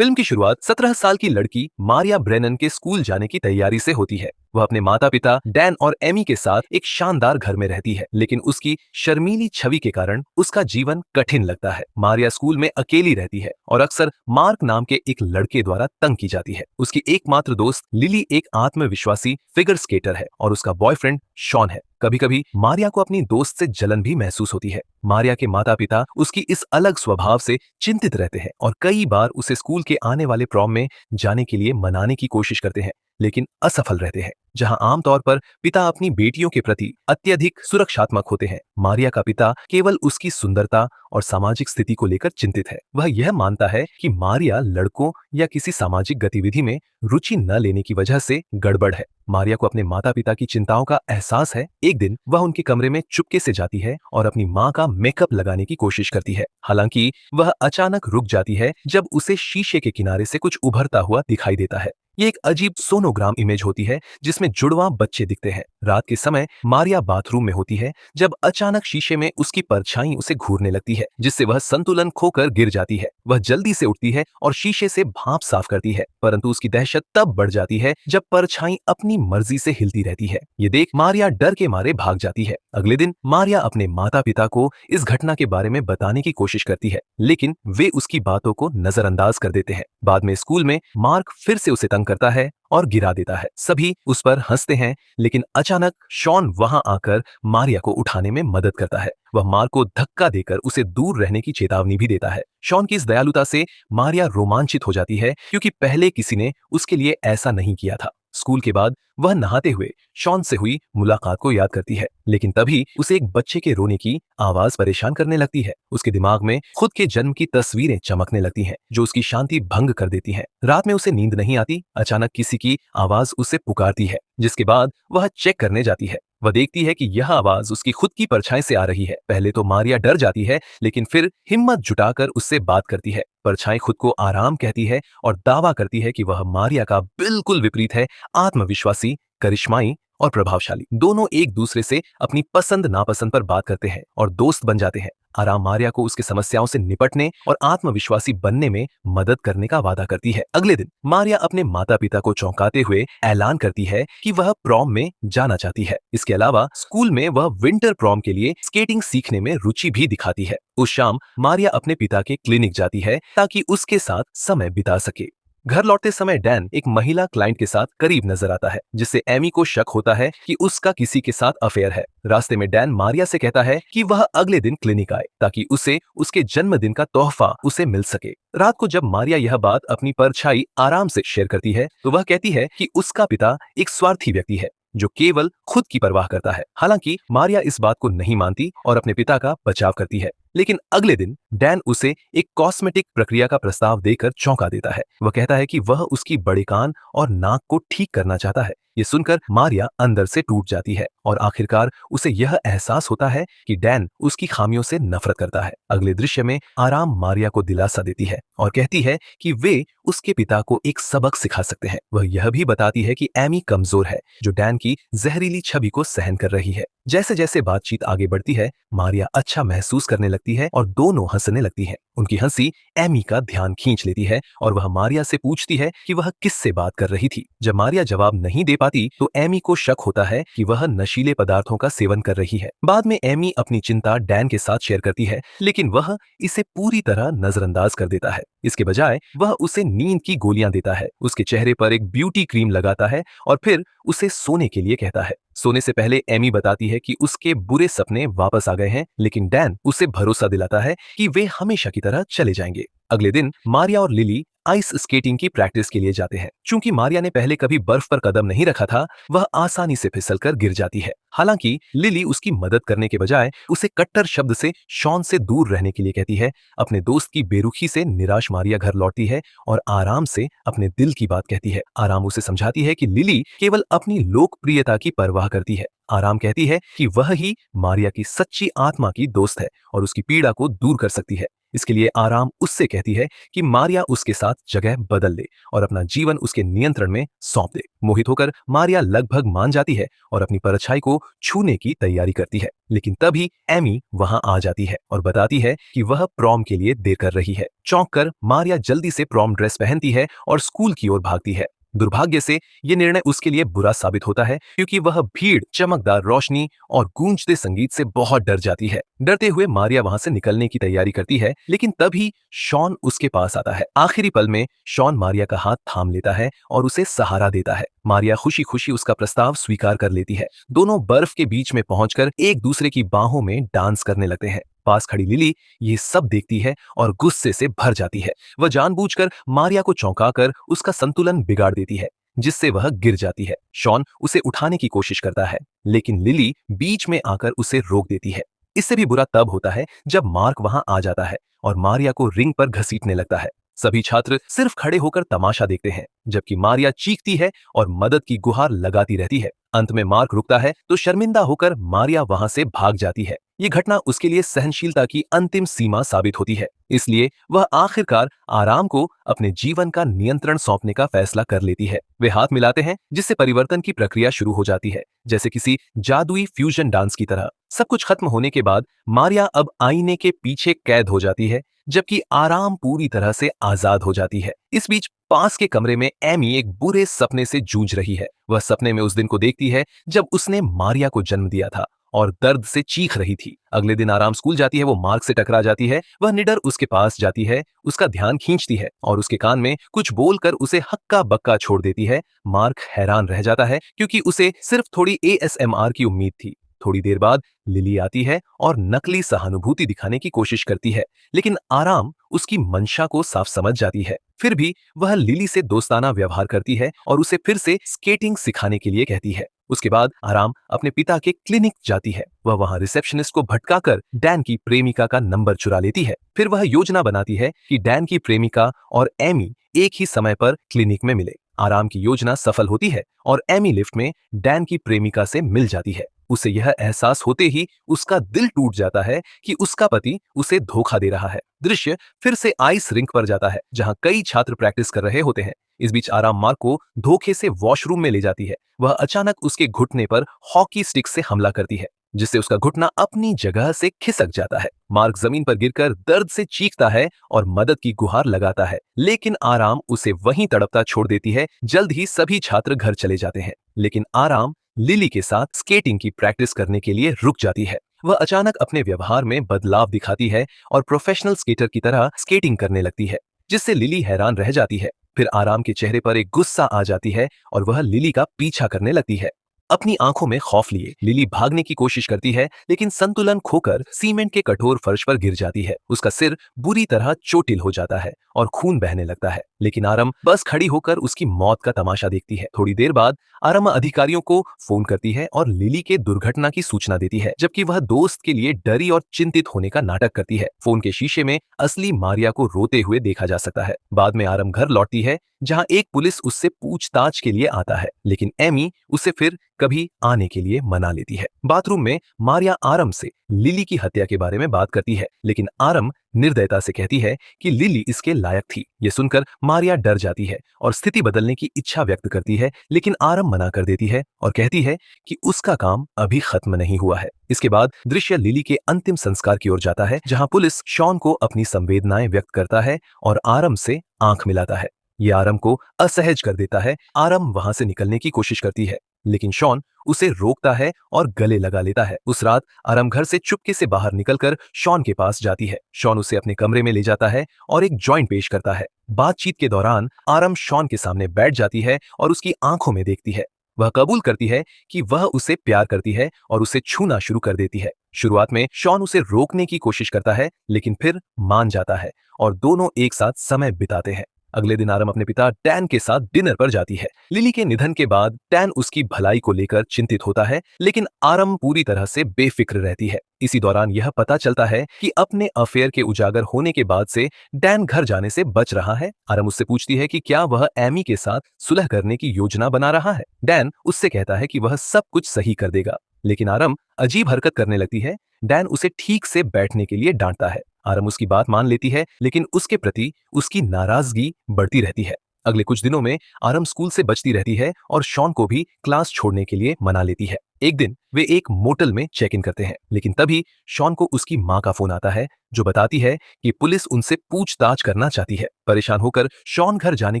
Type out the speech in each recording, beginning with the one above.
Film की शुरुआत 17 साल की लड़की मारिया ब्रेनन के स्कूल जाने की तैयारी से होती है। वह अपने माता पिता डैन और एमी के साथ एक शानदार घर में रहती है, लेकिन उसकी शर्मीली छवि के कारण उसका जीवन कठिन लगता है। मारिया स्कूल में अकेली रहती है और अक्सर मार्क नाम के एक लड़के द्वारा तंग की जाती है। उसकी एकमात्र दोस्त लिली एक आत्मविश्वासी फिगर स्केटर है और उसका बॉयफ्रेंड शॉन है। कभी कभी मारिया को अपनी दोस्त से जलन भी महसूस होती है। मारिया के माता पिता उसकी इस अलग स्वभाव से चिंतित रहते हैं और कई बार उसे स्कूल के आने वाले प्रॉम में जाने के लिए मनाने की कोशिश करते हैं, लेकिन असफल रहते हैं। जहां आमतौर पर पिता अपनी बेटियों के प्रति अत्यधिक सुरक्षात्मक होते हैं, मारिया का पिता केवल उसकी सुंदरता और सामाजिक स्थिति को लेकर चिंतित है। वह यह मानता है कि मारिया लड़कों या किसी सामाजिक गतिविधि में रुचि न लेने की वजह से गड़बड़ है। मारिया को अपने माता पिता की चिंताओं का एहसास है। एक दिन वह उनके कमरे में चुपके से जाती है और अपनी माँ का मेकअप लगाने की कोशिश करती है। हालांकि वह अचानक रुक जाती है जब उसे शीशे के किनारे से कुछ उभरता हुआ दिखाई देता है। ये एक अजीब सोनोग्राम इमेज होती है जिसमें जुड़वां बच्चे दिखते हैं। रात के समय मारिया बाथरूम में होती है जब अचानक शीशे में उसकी परछाई उसे घूरने लगती है, जिससे वह संतुलन खोकर गिर जाती है। वह जल्दी से उठती है और शीशे से भाप साफ करती है, परंतु उसकी दहशत तब बढ़ जाती है जब परछाई अपनी मर्जी से हिलती रहती है। ये देख मारिया डर के मारे भाग जाती है। अगले दिन मारिया अपने माता पिता को इस घटना के बारे में बताने की कोशिश करती है, लेकिन वे उसकी बातों को नजरअंदाज कर देते हैं। बाद में स्कूल में मार्क फिर से उसे तंग करता है और गिरा देता है। सभी उस पर हंसते हैं, लेकिन अचानक शॉन वहां आकर मारिया को उठाने में मदद करता है। वह मार्क को धक्का देकर उसे दूर रहने की चेतावनी भी देता है। शॉन की इस दयालुता से मारिया रोमांचित हो जाती है, क्योंकि पहले किसी ने उसके लिए ऐसा नहीं किया था। स्कूल के बाद वह नहाते हुए शॉन से हुई मुलाकात को याद करती है, लेकिन तभी उसे एक बच्चे के रोने की आवाज परेशान करने लगती है। उसके दिमाग में खुद के जन्म की तस्वीरें चमकने लगती हैं, जो उसकी शांति भंग कर देती हैं। रात में उसे नींद नहीं आती। अचानक किसी की आवाज उसे पुकारती है, जिसके बाद वह चेक करने जाती है। वह देखती है कि यह आवाज उसकी खुद की परछाई से आ रही है। पहले तो मारिया डर जाती है, लेकिन फिर हिम्मत जुटाकर उससे बात करती है। परछाई खुद को आराम कहती है और दावा करती है कि वह मारिया का बिल्कुल विपरीत है, आत्मविश्वासी, करिश्माई और प्रभावशाली। दोनों एक दूसरे से अपनी पसंद नापसंद पर बात करते हैं और दोस्त बन जाते हैं। आराम मारिया को उसकी समस्याओं से निपटने और आत्मविश्वासी बनने में मदद करने का वादा करती है। अगले दिन मारिया अपने माता पिता को चौंकाते हुए ऐलान करती है कि वह प्रॉम में जाना चाहती है। इसके अलावा स्कूल में वह विंटर प्रॉम के लिए स्केटिंग सीखने में रुचि भी दिखाती है। उस शाम मारिया अपने पिता के क्लिनिक जाती है ताकि उसके साथ समय बिता सके। घर लौटते समय डैन एक महिला क्लाइंट के साथ करीब नजर आता है, जिससे एमी को शक होता है कि उसका किसी के साथ अफेयर है। रास्ते में डैन मारिया से कहता है कि वह अगले दिन क्लिनिक आए ताकि उसे उसके जन्मदिन का तोहफा उसे मिल सके। रात को जब मारिया यह बात अपनी परछाई आराम से शेयर करती है, तो वह कहती है कि उसका पिता एक स्वार्थी व्यक्ति है जो केवल खुद की परवाह करता है। हालांकि मारिया इस बात को नहीं मानती और अपने पिता का बचाव करती है, लेकिन अगले दिन डैन उसे एक कॉस्मेटिक प्रक्रिया का प्रस्ताव देकर चौंका देता है। वह कहता है कि वह उसकी बड़े कान और नाक को ठीक करना चाहता है। ये सुनकर मारिया अंदर से टूट जाती है और आखिरकार उसे यह एहसास होता है कि डैन उसकी खामियों से नफरत करता है। अगले दृश्य में आराम मारिया को दिलासा देती है और कहती है कि वे उसके पिता को एक सबक सिखा सकते हैं। वह यह भी बताती है कि एमी कमजोर है, जो डैन की जहरीली छवि को सहन कर रही है। जैसे जैसे बातचीत आगे बढ़ती है, मारिया अच्छा महसूस करने लगती है और दोनों हंसने लगती हैं। उनकी हंसी एमी का ध्यान खींच लेती है और वह मारिया से पूछती है कि वह किससे बात कर रही थी। जब मारिया जवाब नहीं दे पाती, तो एमी को शक होता है कि वह नशीले पदार्थों का सेवन कर रही है। बाद में एमी अपनी चिंता डैन के साथ शेयर करती है, लेकिन वह इसे पूरी तरह नजरअंदाज कर देता है। इसके बजाय वह उसे नींद की गोलियां देता है, उसके चेहरे पर एक ब्यूटी क्रीम लगाता है और फिर उसे सोने के लिए कहता है। सोने से पहले एमी बताती है कि उसके बुरे सपने वापस आ गए हैं, लेकिन डैन उसे भरोसा दिलाता है कि वे हमेशा की तरह चले जाएंगे। अगले दिन मारिया और लिली आइस स्केटिंग की प्रैक्टिस के लिए जाते हैं। चूंकि मारिया ने पहले कभी बर्फ पर कदम नहीं रखा था, वह आसानी से फिसलकर गिर जाती है। हालांकि लिली उसकी मदद करने के बजाय उसे कट्टर शब्द से शॉन से दूर रहने के लिए कहती है। अपने दोस्त की बेरुखी से निराश मारिया घर लौटती है और आराम से अपने दिल की बात कहती है। आराम उसे समझाती है कि लिली केवल अपनी लोकप्रियता की परवाह करती है। आराम कहती है कि वह ही मारिया की सच्ची आत्मा की दोस्त है और उसकी पीड़ा को दूर कर सकती है। इसके लिए आराम उससे कहती है कि मारिया उसके साथ जगह बदल ले और अपना जीवन उसके नियंत्रण में सौंप दे। मोहित होकर मारिया लगभग मान जाती है और अपनी परछाई को छूने की तैयारी करती है, लेकिन तभी एमी वहां आ जाती है और बताती है कि वह प्रॉम के लिए देर कर रही है। चौंक कर मारिया जल्दी से प्रॉम ड्रेस पहनती है और स्कूल की ओर भागती है। दुर्भाग्य से यह निर्णय उसके लिए बुरा साबित होता है, क्योंकि वह भीड़, चमकदार रोशनी और गूंजते संगीत से बहुत डर जाती है। डरते हुए मारिया वहां से निकलने की तैयारी करती है, लेकिन तभी शॉन उसके पास आता है। आखिरी पल में शॉन मारिया का हाथ थाम लेता है और उसे सहारा देता है। मारिया खुशी खुशी उसका प्रस्ताव स्वीकार कर लेती है। दोनों बर्फ के बीच में पहुंचकर एक दूसरे की बाहों में डांस करने लगते हैं। पास खड़ी लिली ये सब देखती है और गुस्से से भर जाती है। वह जानबूझकर मारिया को चौंकाकर उसका संतुलन बिगाड़ देती है, जिससे वह गिर जाती है। शॉन उसे उठाने की कोशिश करता है, लेकिन लिली बीच में आकर उसे रोक देती है। इससे भी बुरा तब होता है जब मार्क वहां आ जाता है और मारिया को रिंग पर घसीटने लगता है। सभी छात्र सिर्फ खड़े होकर तमाशा देखते हैं, जबकि मारिया चीखती है और मदद की गुहार लगाती रहती है। अंत में मार्क रुकता है तो शर्मिंदा होकर मारिया वहां से भाग जाती है। ये घटना उसके लिए सहनशीलता की अंतिम सीमा साबित होती है, इसलिए वह आखिरकार आराम को अपने जीवन का नियंत्रण सौंपने का फैसला कर लेती है। वे हाथ मिलाते हैं, जिससे परिवर्तन की प्रक्रिया शुरू हो जाती है, जैसे किसी जादुई फ्यूजन डांस की तरह। सब कुछ खत्म होने के बाद मारिया अब आईने के पीछे कैद हो जाती है, जबकि आराम पूरी तरह से आजाद हो जाती है। इस बीच पास के कमरे में एमी एक बुरे सपने से जूझ रही है। वह सपने में उस दिन को देखती है जब उसने मारिया को जन्म दिया था और दर्द से चीख रही थी। अगले दिन आराम स्कूल जाती है। वो मार्क से टकरा जाती है। वह निडर उसके पास जाती है, उसका ध्यान खींचती है और उसके कान में कुछ बोलकर उसे हक्का बक्का छोड़ देती है। मार्क हैरान रह जाता है, क्योंकि उसे सिर्फ थोड़ी ASMR की उम्मीद थी। थोड़ी देर बाद लिली आती है और नकली सहानुभूति दिखाने की कोशिश करती है, लेकिन आराम उसकी मंशा को साफ समझ जाती है। फिर भी वह लिली से दोस्ताना व्यवहार करती है और उसे फिर से स्केटिंग सिखाने के लिए कहती है। उसके बाद आराम अपने पिता के क्लिनिक जाती है। वह वहां रिसेप्शनिस्ट को भटकाकर डैन की प्रेमिका का नंबर चुरा लेती है। फिर वह योजना बनाती है कि डैन की प्रेमिका और एमी एक ही समय पर क्लिनिक में मिले। आराम की योजना सफल होती है और एमी लिफ्ट में डैन की प्रेमिका से मिल जाती है। उसे यह एहसास होते ही उसका दिल टूट जाता है कि उसका पति उसे धोखा दे रहा है। दृश्य फिर से आइस रिंक पर जाता है, जहां कई छात्र प्रैक्टिस कर रहे होते हैं। इस बीच आराम मार्क को धोखे से वॉशरूम में ले जाती है। वह अचानक उसके घुटने पर हॉकी स्टिक से हमला करती है, जिससे उसका घुटना अपनी जगह से खिसक जाता है। मार्क जमीन पर गिरकर दर्द से चीखता है और मदद की गुहार लगाता है, लेकिन आराम उसे वहीं तड़पता छोड़ देती है। जल्द ही सभी छात्र घर चले जाते हैं, लेकिन आराम लिली के साथ स्केटिंग की प्रैक्टिस करने के लिए रुक जाती है। वह अचानक अपने व्यवहार में बदलाव दिखाती है और प्रोफेशनल स्केटर की तरह स्केटिंग करने लगती है, जिससे लिली हैरान रह जाती है। फिर आराम के चेहरे पर एक गुस्सा आ जाती है और वह लिली का पीछा करने लगती है। अपनी आंखों में खौफ लिए लिली भागने की कोशिश करती है, लेकिन संतुलन खोकर सीमेंट के कठोर फर्श पर गिर जाती है। उसका सिर बुरी तरह चोटिल हो जाता है और खून बहने लगता है, लेकिन आरम बस खड़ी होकर उसकी मौत का तमाशा देखती है। थोड़ी देर बाद आरम अधिकारियों को फोन करती है और लिली के दुर्घटना की सूचना देती है, जबकि वह दोस्त के लिए डरी और चिंतित होने का नाटक करती है। फोन के शीशे में असली मारिया को रोते हुए देखा जा सकता है। बाद में आरम घर लौटती है, जहां एक पुलिस उससे पूछताछ के लिए आता है, लेकिन एमी उसे फिर कभी आने के लिए मना लेती है। बाथरूम में मारिया आरम से लिली की हत्या के बारे में बात करती है, लेकिन आरम निर्दयता से कहती है कि लिली इसके लायक थी। यह सुनकर मारिया डर जाती है और स्थिति बदलने की इच्छा व्यक्त करती है, लेकिन आरम मना कर देती है और कहती है कि उसका काम अभी खत्म नहीं हुआ है। इसके बाद दृश्य लिली के अंतिम संस्कार की ओर जाता है, जहां पुलिस शॉन को अपनी संवेदनाएं व्यक्त करता है और आरम से आंख मिलाता है। ये आरम को असहज कर देता है। आरम वहां से निकलने की कोशिश करती है, लेकिन शॉन उसे रोकता है और गले लगा लेता है। उस रात आरम घर से चुपके से बाहर निकलकर शॉन के पास जाती है। शॉन उसे अपने कमरे में ले जाता है और एक जॉइंट पेश करता है। बातचीत के दौरान आरम शॉन के सामने बैठ जाती है और उसकी आंखों में देखती है। वह कबूल करती है कि वह उसे प्यार करती है और उसे छूना शुरू कर देती है। शुरुआत में शॉन उसे रोकने की कोशिश करता है, लेकिन फिर मान जाता है और दोनों एक साथ समय बिताते हैं। अगले दिन आरम अपने पिता डैन के साथ डिनर पर जाती है। लिली के निधन के बाद डैन उसकी भलाई को लेकर चिंतित होता है, लेकिन आरम पूरी तरह से बेफिक्र रहती है। इसी दौरान यह पता चलता है कि अपने अफेयर के उजागर होने के बाद से डैन घर जाने से बच रहा है। आरम उससे पूछती है कि क्या वह एमी के साथ सुलह करने की योजना बना रहा है। डैन उससे कहता है कि वह सब कुछ सही कर देगा, लेकिन आरम अजीब हरकत करने लगती है। डैन उसे ठीक से बैठने के लिए डांटता है आरम उसकी बात मान लेती है, लेकिन उसके प्रति उसकी नाराजगी बढ़ती रहती है। अगले कुछ दिनों में आरम स्कूल से बचती रहती है और शॉन को भी क्लास छोड़ने के लिए मना लेती है। एक दिन वे एक मोटल में चेक इन करते हैं, लेकिन तभी शॉन को उसकी मां का फोन आता है, जो बताती है कि पुलिस उनसे पूछताछ करना चाहती है। परेशान होकर शॉन घर जाने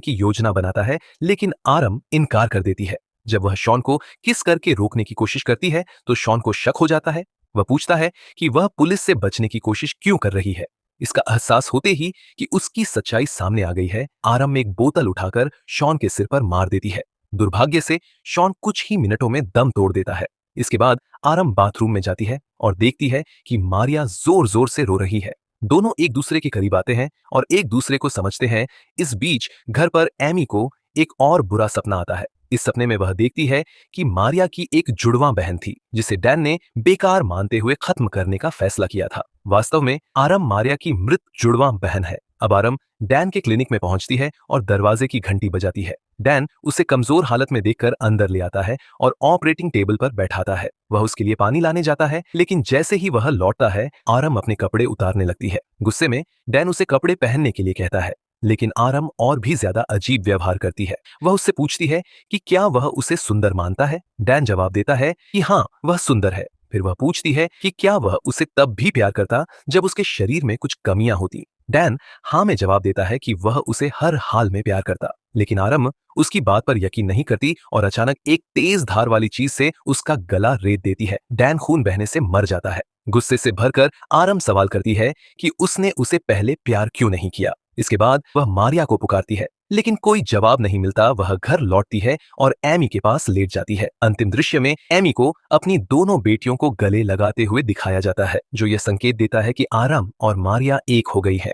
की योजना बनाता है, लेकिन आरम इनकार कर देती है। जब वह शॉन को किस करके रोकने की कोशिश करती है, तो शॉन को शक हो जाता है। वह पूछता है कि वह पुलिस से बचने की कोशिश क्यों कर रही है। इसका एहसास होते ही कि उसकी सच्चाई सामने आ गई है, आरम एक बोतल उठाकर शॉन के सिर पर मार देती है। दुर्भाग्य से शॉन कुछ ही मिनटों में दम तोड़ देता है। इसके बाद आरम बाथरूम में जाती है और देखती है कि मारिया जोर जोर से रो रही है। दोनों एक दूसरे के करीब आते हैं और एक दूसरे को समझते हैं। इस बीच घर पर एमी को एक और बुरा सपना आता है। इस सपने में वह देखती है कि मारिया की एक जुड़वां बहन थी, जिसे डैन ने बेकार मानते हुए खत्म करने का फैसला किया था। वास्तव में आरम मारिया की मृत जुड़वां बहन है। अब आरम डैन के क्लिनिक में पहुंचती है और दरवाजे की घंटी बजाती है। डैन उसे कमजोर हालत में देखकर अंदर ले आता है और ऑपरेटिंग टेबल पर बैठाता है। वह उसके लिए पानी लाने जाता है, लेकिन जैसे ही वह लौटता है, आरम अपने कपड़े उतारने लगती है। गुस्से में डैन उसे कपड़े पहनने के लिए कहता है, लेकिन आरम और भी ज्यादा अजीब व्यवहार करती है। वह उससे पूछती है कि क्या वह उसे सुंदर मानता है। डैन जवाब देता है कि हाँ, वह सुंदर है। फिर वह पूछती है कि क्या वह उसे तब भी प्यार करता जब उसके शरीर में कुछ कमियां होती। डैन हाँ में जवाब देता है कि वह उसे हर हाल में प्यार करता, लेकिन आरम उसकी बात पर यकीन नहीं करती और अचानक एक तेज धार वाली चीज से उसका गला रेत देती है। डैन खून बहने से मर जाता है। गुस्से से भरकर आरम सवाल करती है कि उसने उसे पहले प्यार क्यों नहीं किया। इसके बाद वह मारिया को पुकारती है, लेकिन कोई जवाब नहीं मिलता। वह घर लौटती है और एमी के पास लेट जाती है। अंतिम दृश्य में एमी को अपनी दोनों बेटियों को गले लगाते हुए दिखाया जाता है, जो यह संकेत देता है कि आरम और मारिया एक हो गई है।